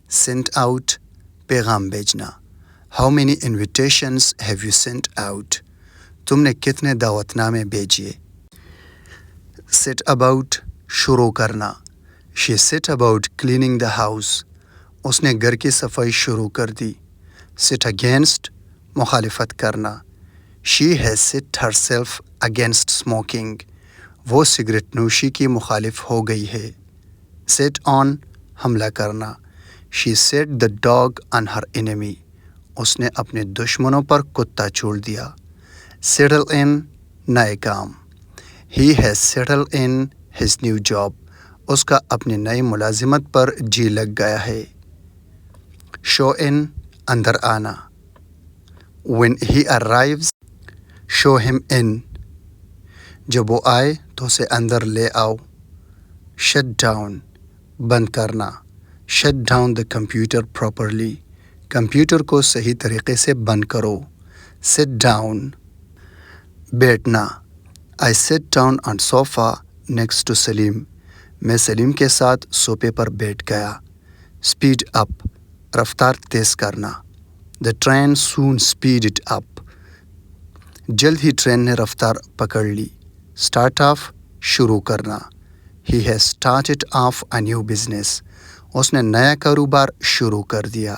sent out پیغام بھیجنا. How many invitations have you sent out? تم نے کتنے دعوت نامے بھیجیے. set about شروع کرنا. She set about cleaning the house. اس نے گھر کی صفائی شروع کر دی. set against مخالفت کرنا. She has set herself against smoking. وہ سگریٹ نوشی کی مخالف ہو گئی ہے. set on حملہ کرنا. She set the dog on her enemy. اس نے اپنے دشمنوں پر کتا چھوڑ دیا. settle in نئے کام. He has settled in his new job. اس کا اپنی نئی ملازمت پر جی لگ گیا ہے. show in اندر آنا. when he arrives show him in. جب وہ آئے تو اسے اندر لے آؤ. shut down بند کرنا. shut down the computer properly. Computer کو صحیح طریقے سے بند کرو. sit down بیٹھنا. I sat down on sofa next to سلیم. میں سلیم کے ساتھ صوفے پر بیٹھ گیا. speed up رفتار تیز کرنا. The train soon speeded up. جلد ہی ٹرین نے رفتار پکڑ لی. start off شروع کرنا. He has started off a new business. اس نے نیا کاروبار شروع کر دیا.